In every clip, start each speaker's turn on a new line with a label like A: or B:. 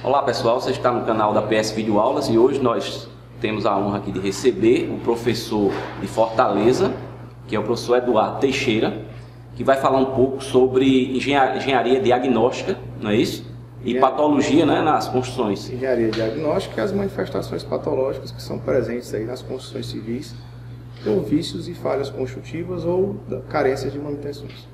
A: Olá pessoal, você está no canal da PS Vídeo Aulas e hoje nós temos a honra aqui de receber o professor de Fortaleza, que é o professor Eduardo Teixeira, que vai falar um pouco sobre engenharia diagnóstica, não é isso? E patologia, né, nas construções.
B: Engenharia diagnóstica e as manifestações patológicas que são presentes aí nas construções civis por vícios e falhas construtivas ou carências de manutenções.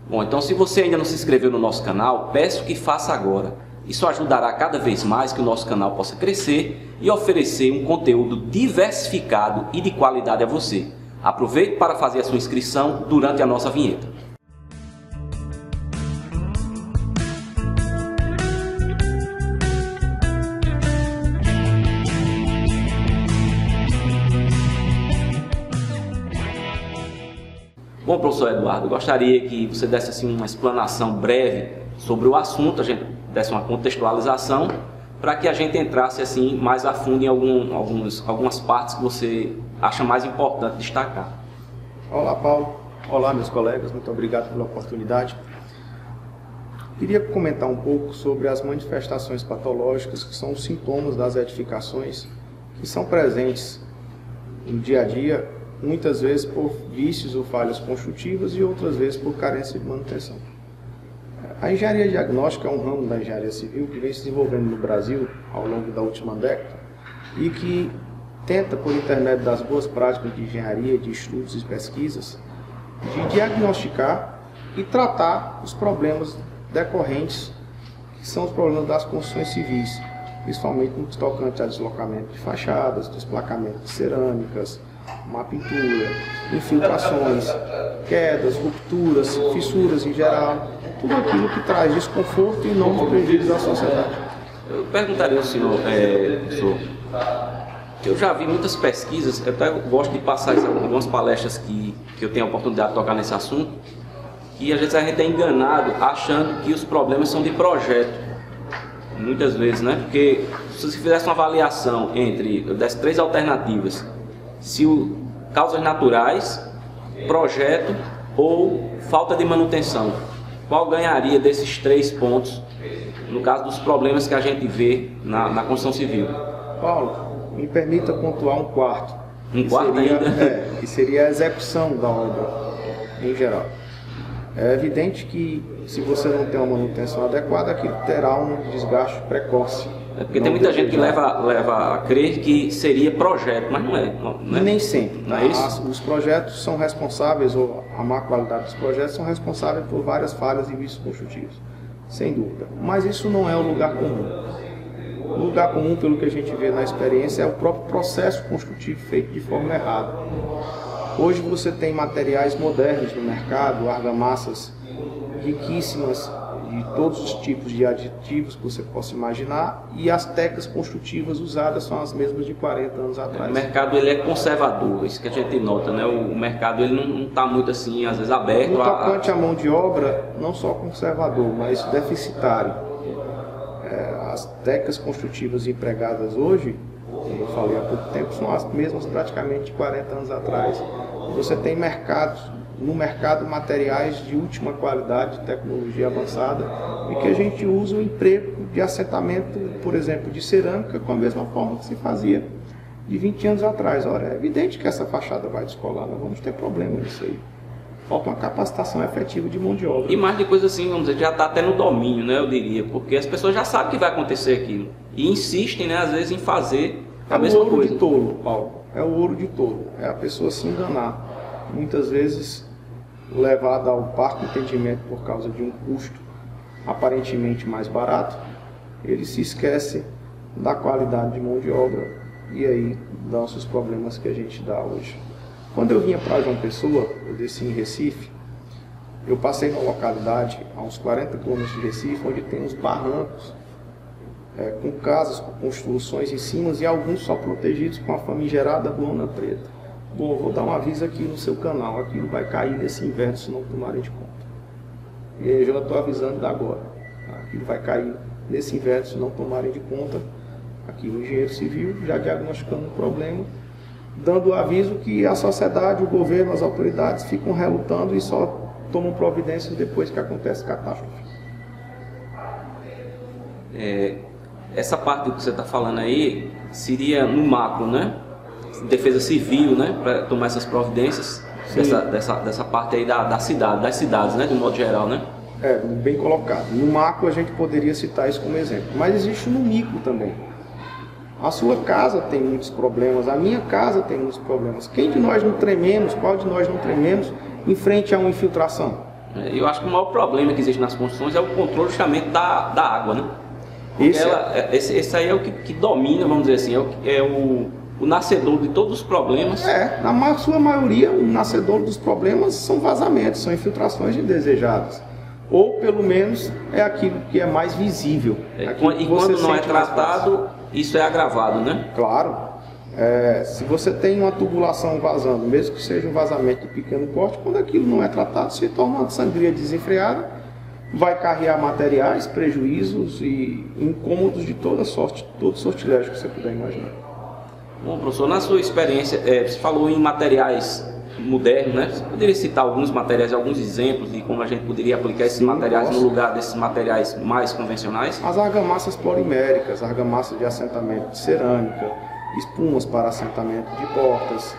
A: Bom, então se você ainda não se inscreveu no nosso canal, peço que faça agora. Isso ajudará cada vez mais que o nosso canal possa crescer e oferecer um conteúdo diversificado e de qualidade a você. Aproveite para fazer a sua inscrição durante a nossa vinheta. Bom, professor Eduardo, eu gostaria que você desse assim, uma explanação breve sobre o assunto, a gente desse uma contextualização, para que a gente entrasse assim mais a fundo em algumas partes que você acha mais importante destacar.
B: Olá, Paulo. Olá, meus colegas. Muito obrigado pela oportunidade. Queria comentar um pouco sobre as manifestações patológicas, que são os sintomas das edificações, que são presentes no dia a dia, muitas vezes por vícios ou falhas construtivas e outras vezes por carência de manutenção. A engenharia diagnóstica é um ramo da engenharia civil que vem se desenvolvendo no Brasil ao longo da última década e que tenta, por intermédio das boas práticas de engenharia, de estudos e pesquisas, de diagnosticar e tratar os problemas decorrentes, que são os problemas das construções civis, principalmente no tocante a deslocamento de fachadas, desplacamento de cerâmicas, má pintura, infiltrações, quedas, rupturas, fissuras em geral, tudo aquilo que traz desconforto e não prejuízo à sociedade.
A: Eu perguntaria ao senhor, professor, eu já vi muitas pesquisas, eu até gosto de passar algumas palestras que eu tenho a oportunidade de tocar nesse assunto, e às vezes a gente é enganado achando que os problemas são de projeto, muitas vezes, né? Porque se você fizesse uma avaliação eu desse 3 alternativas, se causas naturais, projeto ou falta de manutenção, qual ganharia desses 3 pontos no caso dos problemas que a gente vê na construção civil?
B: Paulo, me permita pontuar um quarto.
A: Um quarto ainda?
B: Que seria a execução da obra em geral. É evidente que se você não tem uma manutenção adequada, aquilo terá um desgaste precoce.
A: É porque tem muita gente que leva a crer que seria projeto, mas não é. Não é?
B: Nem sempre.
A: Não é isso?
B: Os projetos são responsáveis, ou a má qualidade dos projetos são responsáveis por várias falhas e vícios construtivos, sem dúvida. Mas isso não é o lugar comum. O lugar comum, pelo que a gente vê na experiência, é o próprio processo construtivo feito de forma errada. Hoje você tem materiais modernos no mercado, argamassas riquíssimas, de todos os tipos de aditivos que você possa imaginar, e as técnicas construtivas usadas são as mesmas de 40 anos atrás.
A: O mercado ele é conservador, isso que a gente nota, né? O mercado ele não está muito assim, às vezes aberto.
B: No tocante à mão de obra, não só conservador, mas deficitário. As técnicas construtivas empregadas hoje, como eu falei há pouco tempo, são as mesmas praticamente de 40 anos atrás. Você tem no mercado materiais de última qualidade, de tecnologia avançada, e que a gente usa o emprego de assentamento, por exemplo, de cerâmica, com a mesma forma que se fazia de 20 anos atrás. Ora, é evidente que essa fachada vai descolar, nós vamos ter problema nisso aí. Falta uma capacitação efetiva de mão de obra.
A: E mais de coisa assim, vamos dizer, já está até no domínio, né, eu diria, porque as pessoas já sabem que vai acontecer aquilo, e insistem, né, às vezes, em fazer a mesma coisa. É o ouro
B: de tolo, Paulo, é o ouro de tolo, é a pessoa se enganar. Muitas vezes levada ao parco entendimento por causa de um custo aparentemente mais barato, ele se esquece da qualidade de mão de obra e aí dão-se os problemas que a gente dá hoje. Quando eu vinha para João Pessoa, eu desci em Recife, eu passei numa localidade a uns 40 quilômetros de Recife, onde tem uns barrancos com casas, com construções em cima e alguns só protegidos com a famigerada lona preta. Bom, vou dar um aviso aqui no seu canal, aquilo vai cair nesse inverno se não tomarem de conta. E eu já estou avisando da agora, aquilo vai cair nesse inverno se não tomarem de conta. Aqui o engenheiro civil já diagnosticando o problema, dando o aviso que a sociedade, o governo, as autoridades ficam relutando e só tomam providências depois que acontece catástrofe.
A: essa parte que você está falando aí seria no macro, né? Defesa civil, né? Para tomar essas providências dessa parte aí das cidades, né? De modo geral, né?
B: Bem colocado. No macro a gente poderia citar isso como exemplo, mas existe no micro também. A sua casa tem muitos problemas, a minha casa tem muitos problemas. Quem de nós não trememos, qual de nós não trememos em frente a uma infiltração?
A: Eu acho que o maior problema que existe nas construções é o controle justamente da água, né? Esse aí é o que domina, vamos dizer assim, é o nascedor de todos os problemas.
B: Na sua maioria, o nascedor dos problemas são vazamentos, são infiltrações indesejadas. Ou pelo menos é aquilo que é mais visível.
A: E quando não é tratado, isso é agravado, né?
B: Claro. Se você tem uma tubulação vazando, mesmo que seja um vazamento de pequeno porte, quando aquilo não é tratado, se torna uma sangria desenfreada, vai carregar materiais, prejuízos e incômodos de toda sorte, todo sortilégio que você puder imaginar.
A: Bom, professor, na sua experiência, você falou em materiais modernos, né? Você poderia citar alguns materiais, alguns exemplos de como a gente poderia aplicar esses materiais no lugar desses materiais mais convencionais?
B: As argamassas poliméricas, argamassas de assentamento de cerâmica, espumas para assentamento de portas,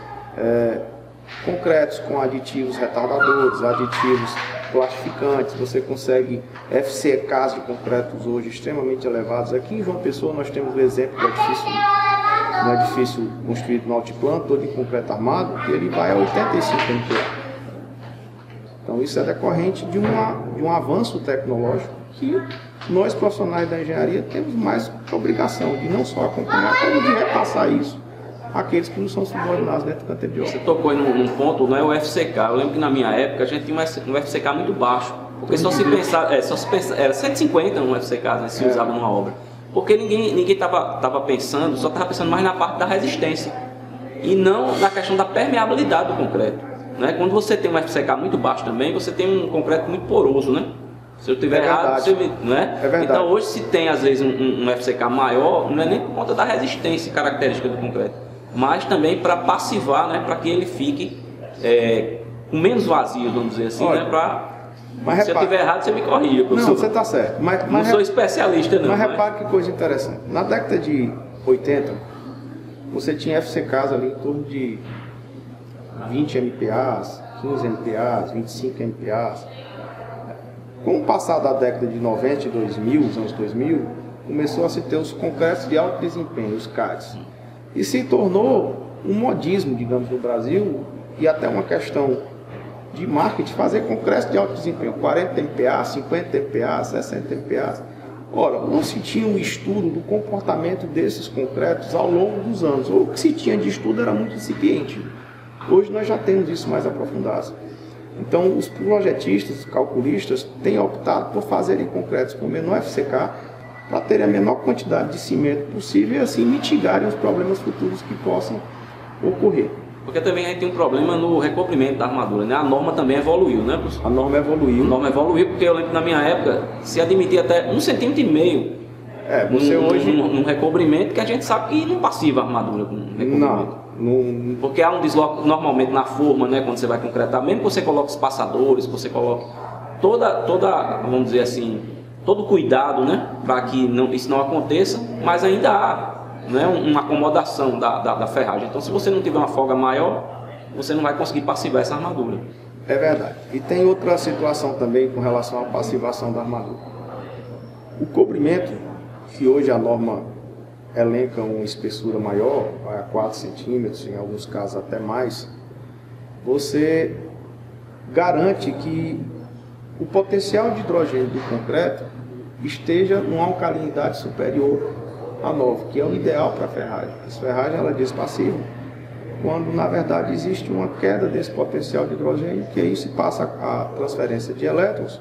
B: concretos com aditivos retardadores, aditivos plastificantes. Você consegue FCKs de concretos hoje extremamente elevados. Aqui em João Pessoa nós temos o exemplo do edifício construído no altiplano, todo em concreto armado, que ele vai a 85 MPa. Então isso é decorrente de um avanço tecnológico que nós profissionais da engenharia temos mais obrigação de não só acompanhar, como de repassar isso àqueles que não são subordinados dentro do canteiro de obra.
A: Você tocou aí num ponto, não é o FCK. Eu lembro que na minha época a gente tinha um FCK muito baixo, porque só se pensava, era 150 um FCK, né, se usava numa obra. Porque ninguém estava pensando, só estava pensando mais na parte da resistência e não na questão da permeabilidade do concreto, né? Quando você tem um FCK muito baixo também, você tem um concreto muito poroso, né? Se eu estiver errado, né? Então hoje se tem às vezes um FCK maior, não é nem por conta da resistência característica do concreto, mas também para passivar, né? Para que ele fique com menos vazio, vamos dizer assim, né? Se eu estiver errado, você me corrija.
B: Não, você está certo.
A: Não sou especialista, não.
B: Mas repare que coisa interessante. Na década de 80, você tinha FCKs ali em torno de 20 MPAs, 15 MPAs, 25 MPAs. Com o passar da década de 90 e 2000, os anos 2000, começou a se ter os concretos de alto desempenho, os CADs. E se tornou um modismo, digamos, no Brasil, e até uma questão de marketing, fazer concreto de alto desempenho, 40 MPa, 50 MPa, 60 MPa. Ora, não se tinha um estudo do comportamento desses concretos ao longo dos anos. Ou o que se tinha de estudo era muito incipiente. Hoje nós já temos isso mais aprofundado. Então, os projetistas, os calculistas, têm optado por fazerem concretos com menor FCK para terem a menor quantidade de cimento possível e assim mitigarem os problemas futuros que possam ocorrer.
A: Porque também a gente tem um problema no recobrimento da armadura, né? A norma também evoluiu, né, professor?
B: A norma evoluiu.
A: A norma evoluiu porque eu lembro que na minha época se admitia até 1,5 cm
B: você hoje
A: num recobrimento que a gente sabe que não passiva a armadura com recobrimento.
B: Não.
A: Porque há um desloque normalmente na forma, né? Quando você vai concretar, mesmo que você coloque espaçadores, você coloque toda, vamos dizer assim, todo cuidado, né? Para que isso não aconteça, mas ainda há, né, uma acomodação da ferragem. Então, se você não tiver uma folga maior, você não vai conseguir passivar essa armadura.
B: É verdade. E tem outra situação também com relação à passivação da armadura. O cobrimento, que hoje a norma elenca uma espessura maior, vai a 4 centímetros, em alguns casos até mais, você garante que o potencial de hidrogênio do concreto esteja numa alcalinidade superior a 9, que é o ideal para a ferragem. Essa ferragem ela é despassiva, quando na verdade existe uma queda desse potencial de hidrogênio, que aí se passa a transferência de elétrons,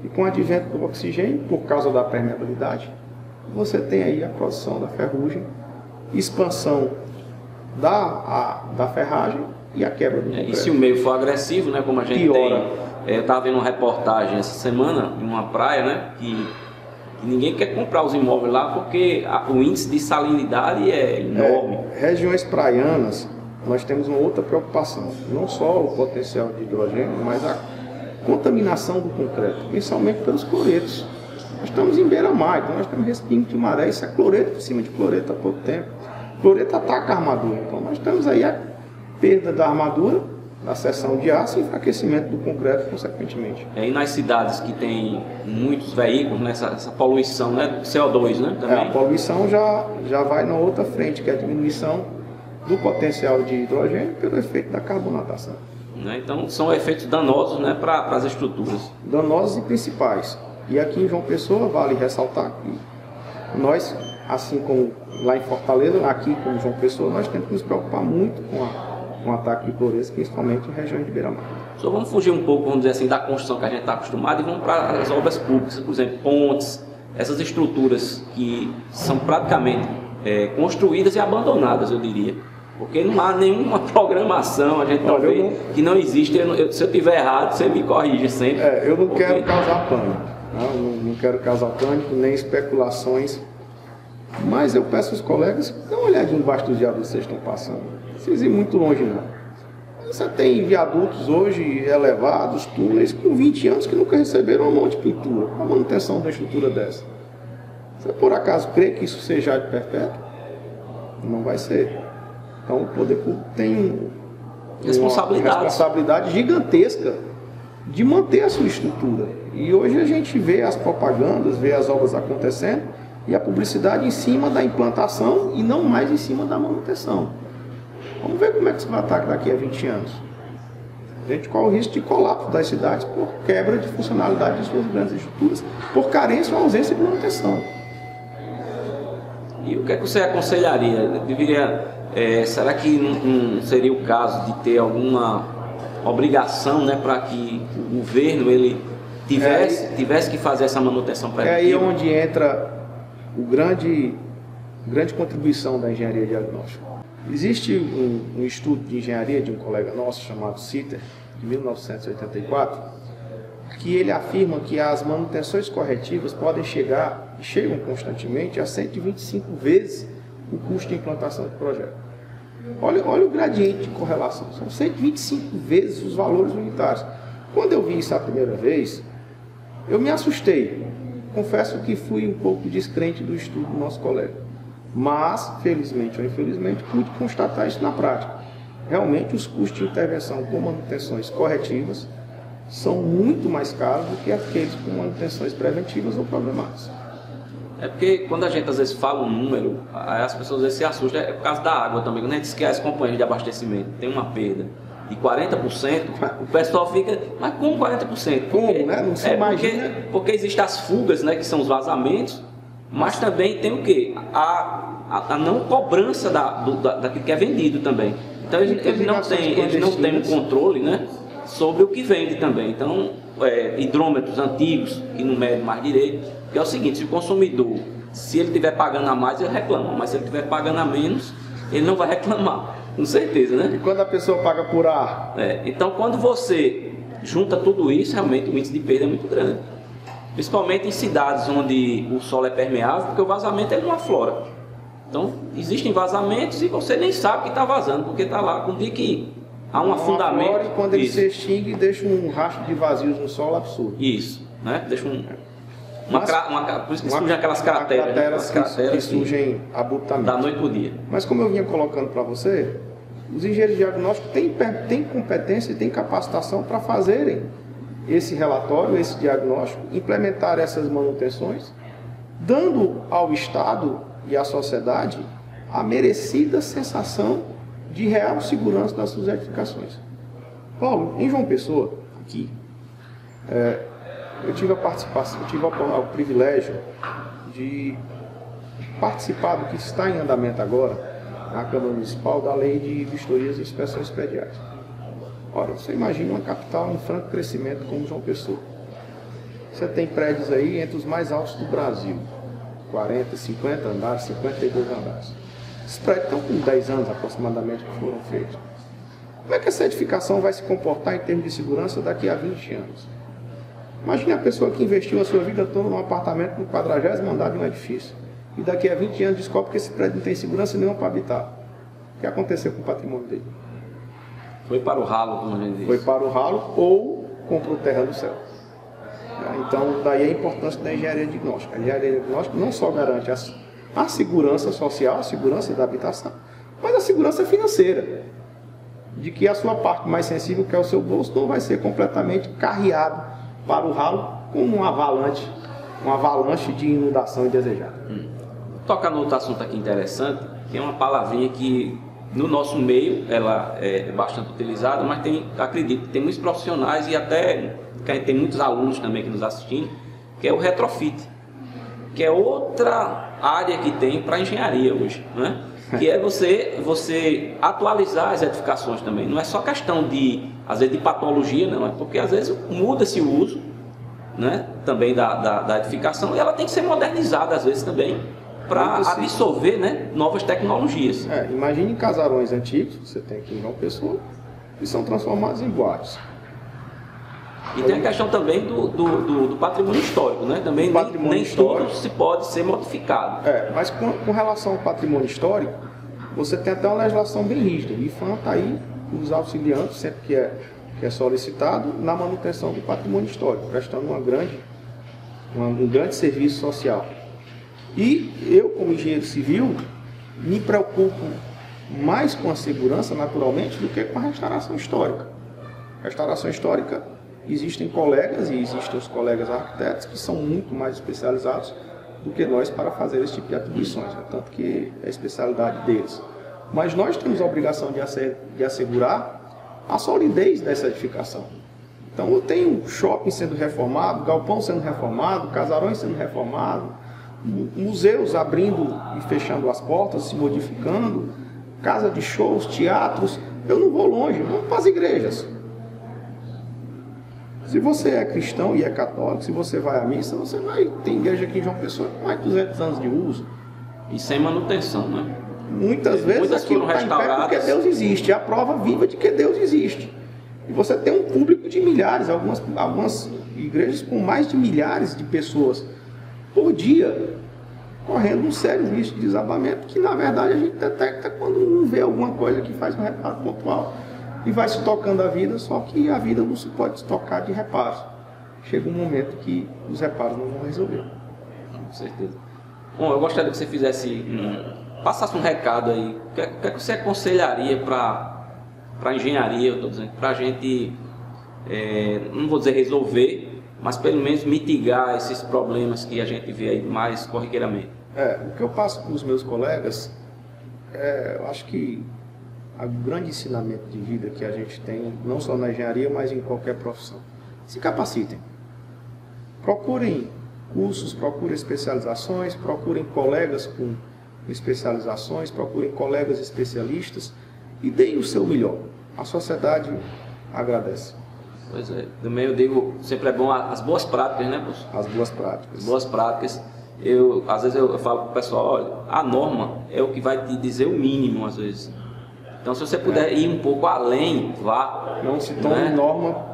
B: e com o advento do oxigênio, por causa da permeabilidade, você tem aí a produção da ferrugem, expansão da ferragem e a quebra do concreto.
A: E se o meio for agressivo, né, como a gente tem... Eu estava vendo uma reportagem essa semana em uma praia, né, que ninguém quer comprar os imóveis lá porque o índice de salinidade é enorme.
B: Regiões praianas, nós temos uma outra preocupação. Não só o potencial de hidrogênio, mas a contaminação do concreto, principalmente pelos cloretos. Nós estamos em beira-mar, então nós temos respingo de maré, isso é cloreto por cima de cloreto há pouco tempo. Cloreto ataca a armadura, então nós temos aí a perda da armadura, da seção de aço e enfraquecimento do concreto, consequentemente.
A: E nas cidades que tem muitos veículos, né, essa poluição, né, CO2, né? Também.
B: A poluição já vai na outra frente, que é a diminuição do potencial de hidrogênio pelo efeito da carbonatação.
A: Então são efeitos danosos, né, para as estruturas.
B: Danosos e principais. E aqui em João Pessoa, vale ressaltar que nós, assim como lá em Fortaleza, aqui como João Pessoa, nós temos que nos preocupar muito com o ataque de cloreto, principalmente em regiões de beira-mar.
A: Só vamos fugir um pouco, vamos dizer assim, da construção que a gente está acostumado e vamos para as obras públicas, por exemplo, pontes, essas estruturas que são praticamente construídas e abandonadas, eu diria. Porque não há nenhuma programação, a gente não vê que não existe. Se eu estiver errado, você me corrige sempre.
B: Eu não quero causar pânico, não quero causar pânico, nem especulações, mas eu peço aos colegas, dê uma olhadinha embaixo dos viadutos que vocês estão passando. Não precisa ir muito longe, não. Você tem viadutos hoje elevados, túneis, com 20 anos que nunca receberam uma mão de pintura. Qual a manutenção da estrutura dessa? Você por acaso crê que isso seja de perpétuo? Não vai ser. Então o poder público tem uma responsabilidade gigantesca de manter a sua estrutura. E hoje a gente vê as propagandas, vê as obras acontecendo e a publicidade em cima da implantação e não mais em cima da manutenção. Vamos ver como é que isso vai estar daqui a 20 anos. A gente corre o risco de colapso das cidades por quebra de funcionalidade de suas grandes estruturas, por carência ou ausência de manutenção.
A: E o que é que você aconselharia? Será que não seria o caso de ter alguma obrigação, né, para que o governo ele tivesse que fazer essa manutenção preventiva?
B: É aí onde entra a grande contribuição da engenharia diagnóstica. Existe um estudo de engenharia de um colega nosso chamado Sitter, de 1984, que ele afirma que as manutenções corretivas podem chegar, e chegam constantemente, a 125 vezes o custo de implantação do projeto. Olha o gradiente de correlação, são 125 vezes os valores unitários. Quando eu vi isso a primeira vez, eu me assustei. Confesso que fui um pouco descrente do estudo do nosso colega. Mas, felizmente ou infelizmente, pude constatar isso na prática. Realmente, os custos de intervenção com manutenções corretivas são muito mais caros do que aqueles com manutenções preventivas ou programadas.
A: É porque quando a gente às vezes fala um número, as pessoas às vezes se assustam, é por causa da água também. Quando a gente diz que as companhias de abastecimento têm uma perda de 40%, o pessoal fica, mas como 40%?
B: Como, né? Não se imagina.
A: Porque existem as fugas, né, que são os vazamentos, mas também tem o quê? A não cobrança daquilo que é vendido também. Então eles não têm um controle, né, sobre o que vende também. Então, hidrômetros antigos, que não medem mais direito, que é o seguinte, se o consumidor, se ele estiver pagando a mais, ele reclama, mas se ele estiver pagando a menos, ele não vai reclamar, com certeza, né?
B: E quando a pessoa paga por ar?
A: Então, quando você junta tudo isso, realmente o índice de perda é muito grande. Principalmente em cidades onde o solo é permeável, porque o vazamento ele não aflora. Então, existem vazamentos e você nem sabe que está vazando, porque está lá. Quando dia que há um afundamento...
B: Aflora, quando ele se extingue, deixa um rastro de vazios no solo absurdo.
A: Isso, né? Deixa por isso que surgem aquelas crateras,
B: que surgem abruptamente.
A: Da noite para o dia.
B: Mas como eu vinha colocando para você, os engenheiros diagnósticos têm competência e têm capacitação para fazerem esse relatório, esse diagnóstico, implementar essas manutenções, dando ao Estado e à sociedade a merecida sensação de real segurança das suas edificações. Paulo, em João Pessoa, aqui, eu tive o privilégio de participar do que está em andamento agora na Câmara Municipal da Lei de Vistorias e Inspeções Prediais. Ora, você imagina uma capital em franco crescimento como João Pessoa. Você tem prédios aí entre os mais altos do Brasil, 40, 50 andares, 52 andares. Esses prédios estão com 10 anos aproximadamente que foram feitos. Como é que essa edificação vai se comportar em termos de segurança daqui a 20 anos? Imagine a pessoa que investiu a sua vida toda num apartamento no 40º andar de um edifício e daqui a 20 anos descobre que esse prédio não tem segurança nenhuma para habitar. O que aconteceu com o patrimônio dele?
A: Foi para o ralo, como a gente diz.
B: Foi para o ralo ou comprou terra do céu. Então, daí a importância da engenharia diagnóstica. A engenharia diagnóstica não só garante a segurança social, a segurança da habitação, mas a segurança financeira, de que a sua parte mais sensível, que é o seu bolso, não vai ser completamente carreado para o ralo como uma avalanche de inundação indesejada.
A: Toca no outro assunto aqui interessante, que é uma palavrinha que no nosso meio ela é bastante utilizada, mas acredito que tem muitos profissionais e até que a gente tem muitos alunos também que nos assistem, que é o retrofit, que é outra área que tem para engenharia hoje, né? Que é você atualizar as edificações também. Não é só questão de, às vezes, de patologia, não, é porque às vezes muda-se o uso, né, também da edificação, e ela tem que ser modernizada às vezes também para absorver, né, novas tecnologias.
B: Imagine casarões antigos, você tem aqui em João Pessoa, que são transformados em boates.
A: E tem a questão também do patrimônio histórico, né? Também nem tudo se pode ser modificado.
B: Mas com relação ao patrimônio histórico, você tem até uma legislação bem rígida. O IFAM está aí, os auxiliando, sempre que é solicitado, na manutenção do patrimônio histórico, prestando um grande serviço social. E eu, como engenheiro civil, me preocupo mais com a segurança, naturalmente, do que com a restauração histórica. Restauração histórica, existem colegas, e existem os colegas arquitetos, que são muito mais especializados do que nós para fazer esse tipo de atribuições, né? Tanto que é a especialidade deles. Mas nós temos a obrigação de assegurar a solidez dessa edificação. Então eu tenho shopping sendo reformado, galpão sendo reformado, casarões sendo reformados, museus abrindo e fechando as portas, se modificando, casa de shows, teatros. Eu não vou longe, vamos para as igrejas. Se você é cristão e é católico, se você vai à missa, você vai ter igreja aqui em João Pessoa com mais de 200 anos de uso.
A: E sem manutenção, né?
B: Muitas vezes aquilo está em pé porque Deus existe. É a prova viva de que Deus existe. E você tem um público de milhares, algumas igrejas com mais de milhares de pessoas por dia, correndo um sério risco de desabamento, que na verdade a gente detecta quando não vê alguma coisa que faz um reparo pontual. E vai se tocando a vida, só que a vida não se pode se tocar de reparos. Chega um momento que os reparos não vão resolver.
A: Com certeza. Bom, eu gostaria que você passasse um recado aí. O que é que você aconselharia para a engenharia, eu estou dizendo, para a gente, não vou dizer resolver, mas pelo menos mitigar esses problemas que a gente vê aí mais corriqueiramente?
B: O que eu passo para os meus colegas, eu acho que o grande ensinamento de vida que a gente tem, não só na engenharia, mas em qualquer profissão. Se capacitem. Procurem cursos, procurem especializações, procurem colegas com especializações, procurem colegas especialistas e deem o seu melhor. A sociedade agradece.
A: Pois é, também eu digo, sempre é bom as boas práticas, né, professor?
B: As boas práticas.
A: Boas práticas. Às vezes eu falo para o pessoal, olha, a norma é o que vai te dizer o mínimo, às vezes. Então, se você puder ir um pouco além, vá.
B: Não se tome norma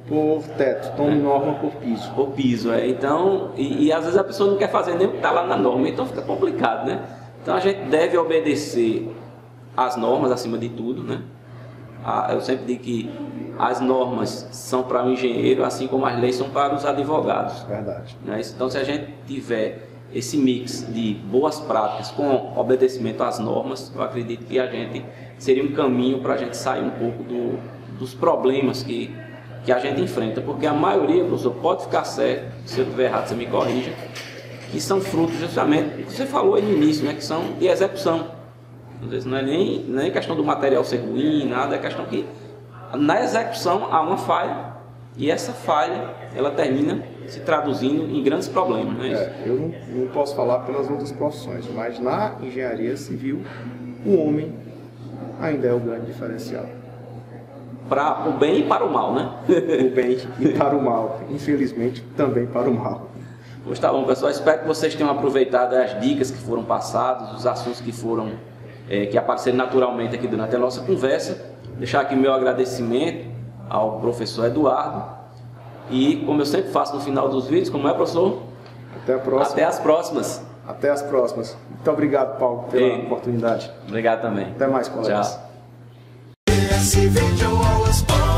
B: por teto, tome norma por piso.
A: Por piso, Então, e às vezes a pessoa não quer fazer nem o que está lá na norma, então fica complicado, né? Então, a gente deve obedecer às normas acima de tudo, né? Eu sempre digo que as normas são para o engenheiro, assim como as leis são para os advogados.
B: Verdade.
A: Né? Então, se a gente tiver esse mix de boas práticas com obedecimento às normas, eu acredito que a gente seria um caminho para a gente sair um pouco dos problemas que a gente enfrenta, porque a maioria, professor, pode ficar certo, se eu estiver errado você me corrija, que são frutos justamente, você falou aí no início, né, que são de execução. Às vezes não é nem questão do material ser ruim, nada, é questão que na execução há uma falha, e essa falha ela termina se traduzindo em grandes problemas, não é isso?
B: Eu não posso falar pelas outras profissões, mas na engenharia civil, o homem ainda é o grande diferencial.
A: Para o bem e para o mal, né?
B: O bem e para o mal, infelizmente também para o mal.
A: Pois tá bom, pessoal, espero que vocês tenham aproveitado as dicas que foram passadas, os assuntos que apareceram naturalmente aqui durante a nossa conversa. Deixar aqui meu agradecimento ao professor Eduardo. E como eu sempre faço no final dos vídeos, como é, professor?
B: Até a próxima.
A: Até as próximas.
B: Até as próximas. Muito obrigado, Paulo, pela oportunidade.
A: Obrigado também.
B: Até mais, colegas.
A: Tchau.